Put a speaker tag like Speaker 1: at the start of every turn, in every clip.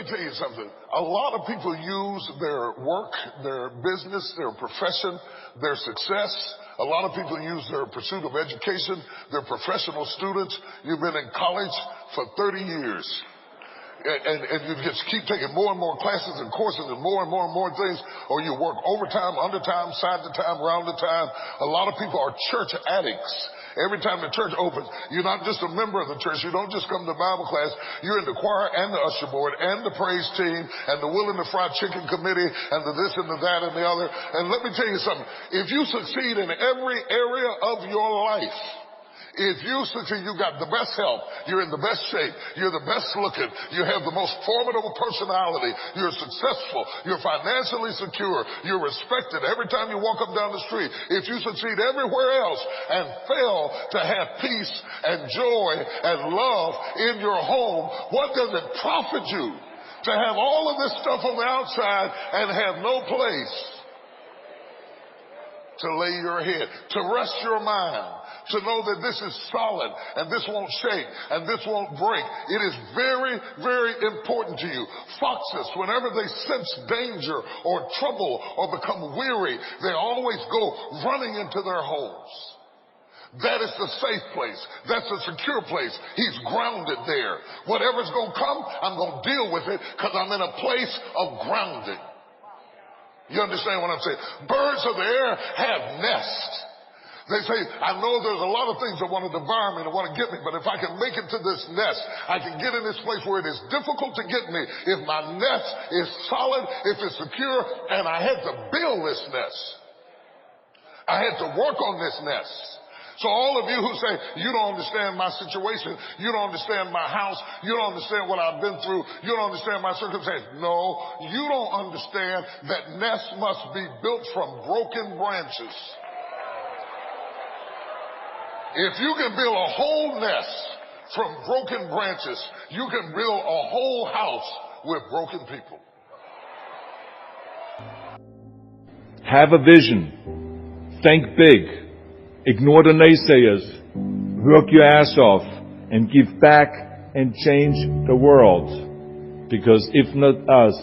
Speaker 1: me tell you something. A lot of people use their work, their business, their profession, their success. A lot of people use their pursuit of education, their professional students. You've been in college for 30 years. And you just keep taking more and more classes and courses and more things, or you work overtime, undertime, side to time, round to time. A lot of people are church addicts. Every time the church opens, you're not just a member of the church. You don't just come to Bible class. You're in the choir and the usher board and the praise team and the Will and the Fried Chicken committee and the this and the that and the other. And let me tell you something. If you succeed in every area of your life, if you succeed, you got the best health, you're in the best shape, you're the best looking, you have the most formidable personality, you're successful, you're financially secure, you're respected every time you walk up down the street. If you succeed everywhere else and fail to have peace and joy and love in your home, what does it profit you to have all of this stuff on the outside and have no place to lay your head, to rest your mind, to know that this is solid and this won't shake and this won't break? It is very, very important to you. Foxes, whenever they sense danger or trouble or become weary, they always go running into their homes. That is the safe place. That's a secure place. He's grounded there. Whatever's going to come, I'm going to deal with it because I'm in a place of grounding. You understand what I'm saying? Birds of the air have nests. They say, I know there's a lot of things that want to devour me and want to get me, but if I can make it to this nest, I can get in this place where it is difficult to get me. If my nest is solid, if it's secure, and I had to build this nest. I had to work on this nest. So all of you who say, you don't understand my situation, you don't understand my house, you don't understand what I've been through, you don't understand my circumstance. No, you don't understand that nests must be built from broken branches. If you can build a whole nest from broken branches, you can build a whole house with broken people.
Speaker 2: Have a vision. Think big. Ignore the naysayers. Work your ass off and give back and change the world. Because if not us,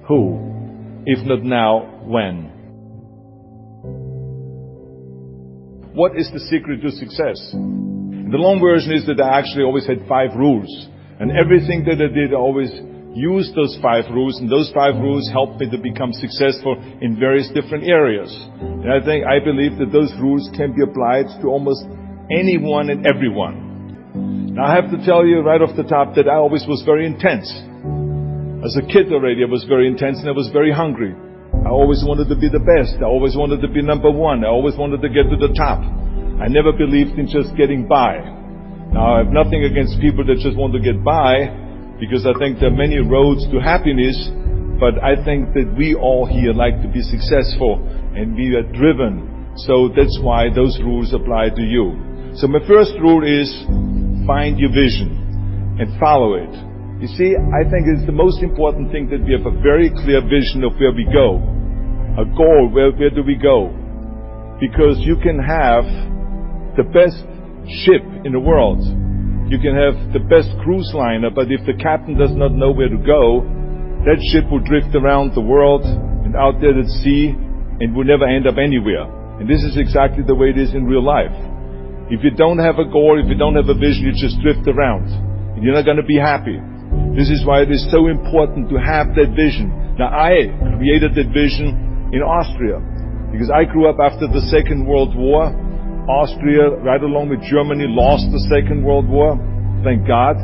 Speaker 2: who? If not now, when? What is the secret to success? The long version is that I actually always had 5 rules. And everything that I did, I always used those 5 rules. And those 5 rules helped me to become successful in various different areas. And I believe that those rules can be applied to almost anyone and everyone. Now I have to tell you right off the top that I always was very intense. As a kid already, I was very intense and I was very hungry. I always wanted to be the best. I always wanted to be number one. I always wanted to get to the top. I never believed in just getting by. Now, I have nothing against people that just want to get by, because I think there are many roads to happiness, but I think that we all here like to be successful and we are driven. So that's why those rules apply to you. So my first rule is find your vision and follow it. You see, I think it's the most important thing that we have a very clear vision of where we go. A goal, where do we go? Because you can have the best ship in the world. You can have the best cruise liner, but if the captain does not know where to go, that ship will drift around the world and out there at sea and will never end up anywhere. And this is exactly the way it is in real life. If you don't have a goal, if you don't have a vision, you just drift around. And you're not going to be happy. This is why it is so important to have that vision. Now, I created that vision in Austria because I grew up after the Second World War. Austria, right along with Germany, lost the Second World War. Thank God.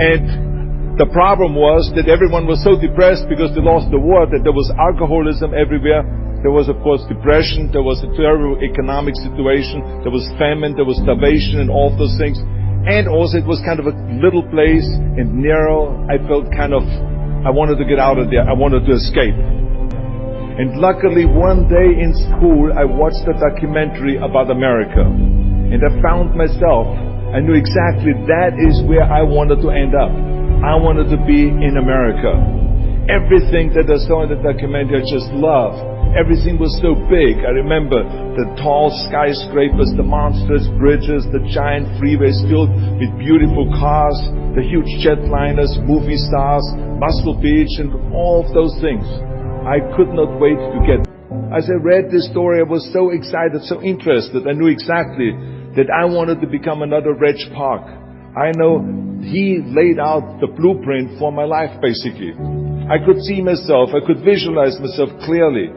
Speaker 2: And the problem was that everyone was so depressed because they lost the war that there was alcoholism everywhere. There was, of course, depression. There was a terrible economic situation. There was famine. There was starvation and all those things. And also it was kind of a little place and narrow. I felt I wanted to get out of there. I wanted to escape. And luckily one day in school I watched a documentary about America. And I found myself, I knew exactly that is where I wanted to end up. I wanted to be in America. Everything that I saw in the documentary, I just loved. Everything was so big. I remember the tall skyscrapers, the monstrous bridges, the giant freeways filled with beautiful cars, the huge jetliners, movie stars, Muscle Beach, and all of those things. I could not wait to get. As I read this story, I was so excited, so interested. I knew exactly that I wanted to become another Reg Park. I know he laid out the blueprint for my life, basically. I could see myself, I could visualize myself clearly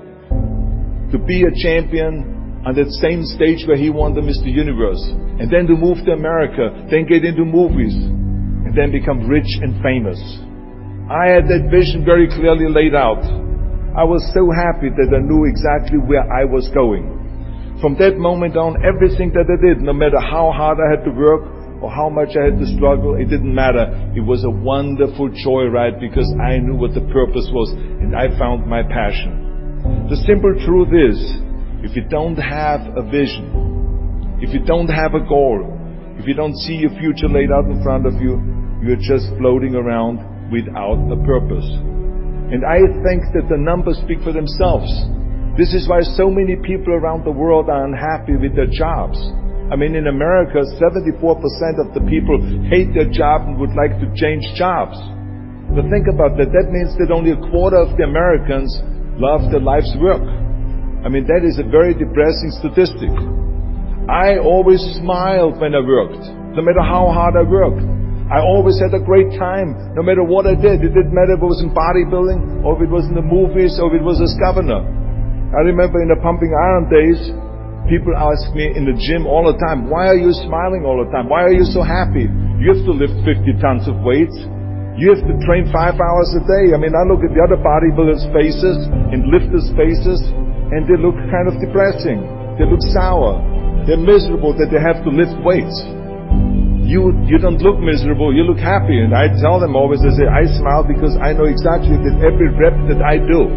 Speaker 2: to be a champion on that same stage where he won the Mr. Universe, and then to move to America, then get into movies, and then become rich and famous. I had that vision very clearly laid out. I was so happy that I knew exactly where I was going. From that moment on, everything that I did, no matter how hard I had to work or how much I had to struggle, it didn't matter. It was a wonderful joyride because I knew what the purpose was and I found my passion. The simple truth is, if you don't have a vision, if you don't have a goal, if you don't see your future laid out in front of you, you're just floating around without a purpose. And I think that the numbers speak for themselves. This is why so many people around the world are unhappy with their jobs. I mean, in America, 74% of the people hate their job and would like to change jobs. But think about that. That means that only a quarter of the Americans love their life's work. I mean, that is a very depressing statistic. I always smiled when I worked, no matter how hard I worked. I always had a great time, no matter what I did. It didn't matter if it was in bodybuilding, or if it was in the movies, or if it was as governor. I remember in the pumping iron days, people ask me in the gym all the time, why are you smiling all the time? Why are you so happy? You have to lift 50 tons of weights. You have to train 5 hours a day. I mean, I look at the other bodybuilders' faces and lifters' faces, and they look kind of depressing. They look sour. They're miserable that they have to lift weights. You don't look miserable, you look happy. And I tell them always, I say, I smile because I know exactly that every rep that I do,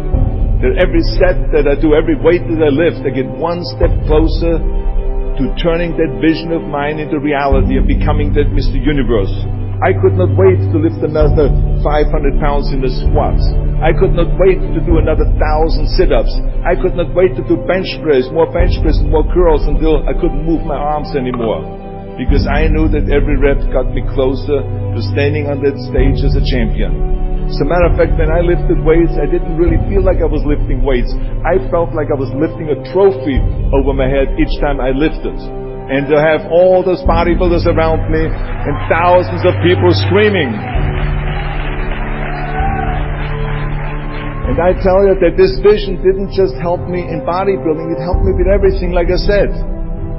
Speaker 2: that every set that I do, every weight that I lift, I get one step closer to turning that vision of mine into reality and becoming that Mr. Universe. I could not wait to lift another 500 pounds in the squats. I could not wait to do another 1,000 sit-ups. I could not wait to do bench press, more bench press and more curls until I couldn't move my arms anymore. Because I knew that every rep got me closer to standing on that stage as a champion. As a matter of fact, when I lifted weights, I didn't really feel like I was lifting weights. I felt like I was lifting a trophy over my head each time I lifted. And to have all those bodybuilders around me and thousands of people screaming. And I tell you that this vision didn't just help me in bodybuilding, it helped me with everything, like I said.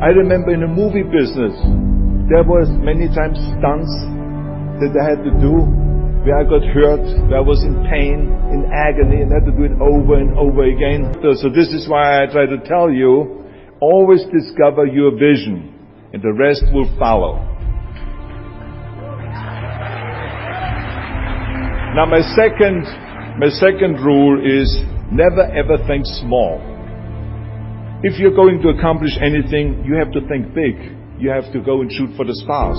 Speaker 2: I remember in the movie business, there was many times stunts that I had to do where I got hurt, where I was in pain, in agony, and had to do it over and over again. So this is why I try to tell you, always discover your vision, and the rest will follow. Now my second rule is never ever think small. If you're going to accomplish anything, you have to think big. You have to go and shoot for the stars.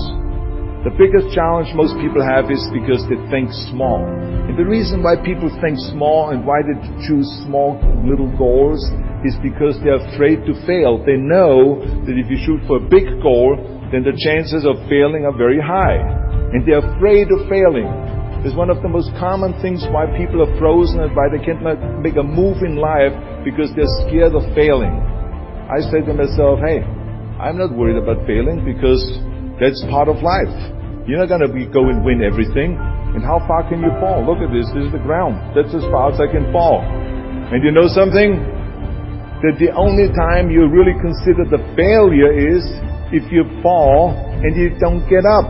Speaker 2: The biggest challenge most people have is because they think small. And the reason why people think small and why they choose small little goals is because they're afraid to fail. They know that if you shoot for a big goal, then the chances of failing are very high. And they're afraid of failing. It's one of the most common things why people are frozen and why they can't make a move in life, because they're scared of failing. I say to myself, hey, I'm not worried about failing because that's part of life. You're not going to go and win everything. And how far can you fall? Look at this. This is the ground. That's as far as I can fall. And you know something? That the only time you really consider the failure is if you fall and you don't get up.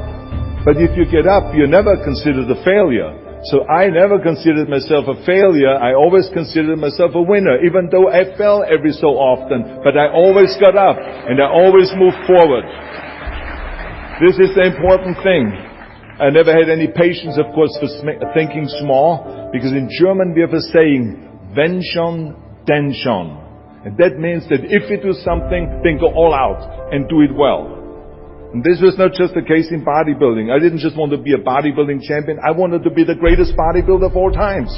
Speaker 2: But if you get up, you never consider the failure. So I never considered myself a failure. I always considered myself a winner, even though I fell every so often. But I always got up and I always moved forward. This is the important thing. I never had any patience, of course, for thinking small, because in German we have a saying, wenn schon, denn schon. And that means that if you do something, then go all out and do it well. And this was not just the case in bodybuilding. I didn't just want to be a bodybuilding champion. I wanted to be the greatest bodybuilder of all times.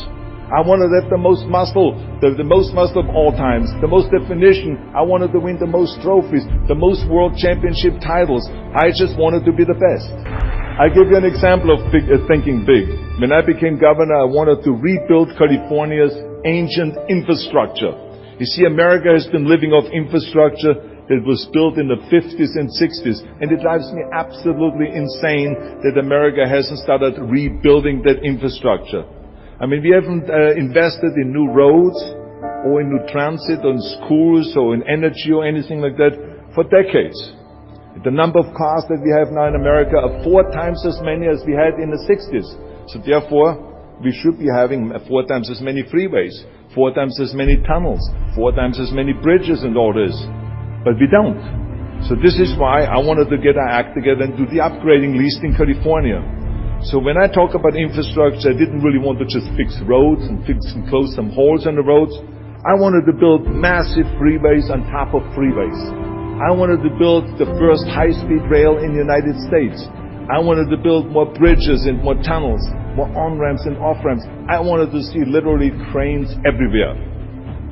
Speaker 2: I wanted to have the most muscle, the most muscle of all times, the most definition. I wanted to win the most trophies, the most world championship titles. I just wanted to be the best. I'll give you an example of thinking big. When I became governor, I wanted to rebuild California's ancient infrastructure. You see, America has been living off infrastructure that was built in the 50s and 60s. And it drives me absolutely insane that America hasn't started rebuilding that infrastructure. I mean, we haven't invested in new roads or in new transit or in schools or in energy or anything like that for decades. The number of cars that we have now in America are 4 times as many as we had in the 60s. So therefore, we should be having 4 times as many freeways, 4 times as many tunnels, 4 times as many bridges and all this. But we don't. So this is why I wanted to get our act together and do the upgrading, least in California. So when I talk about infrastructure, I didn't really want to just fix roads and close some holes on the roads. I wanted to build massive freeways on top of freeways. I wanted to build the first high-speed rail in the United States. I wanted to build more bridges and more tunnels, more on-ramps and off-ramps. I wanted to see literally trains everywhere.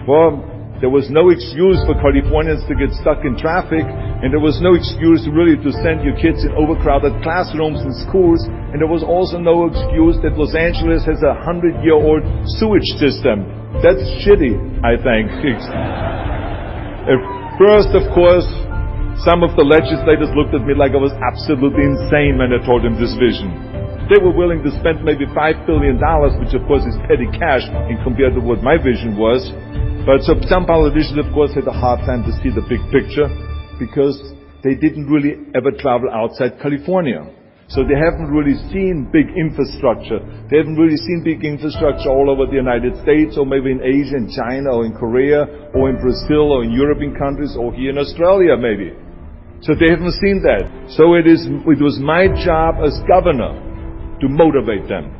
Speaker 2: Well, there was no excuse for Californians to get stuck in traffic, and there was no excuse really to send your kids in overcrowded classrooms in schools, and there was also no excuse that Los Angeles has a 100-year-old sewage system. That's shitty, I think. First, of course, some of the legislators looked at me like I was absolutely insane when I told them this vision. They were willing to spend maybe $5 billion, which of course is petty cash in compared to what my vision was. But so some politicians, of course, had a hard time to see the big picture because they didn't really ever travel outside California. So they haven't really seen big infrastructure. They haven't really seen big infrastructure all over the United States, or maybe in Asia, in China, or in Korea, or in Brazil, or in European countries, or here in Australia maybe. So they haven't seen that. So it was my job as governor to motivate them,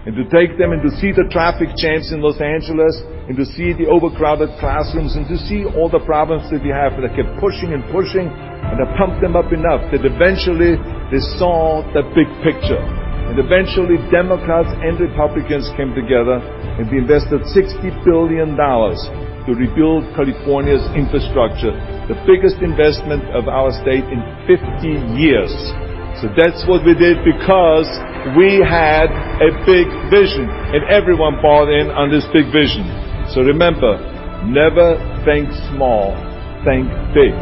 Speaker 2: and to take them and to see the traffic jams in Los Angeles, and to see the overcrowded classrooms, and to see all the problems that we have. And I kept pushing and pushing, and I pumped them up enough that eventually they saw the big picture. And eventually Democrats and Republicans came together, and we invested $60 billion to rebuild California's infrastructure, the biggest investment of our state in 50 years. So that's what we did, because we had a big vision, and everyone bought in on this big vision. So remember, never think small, think big.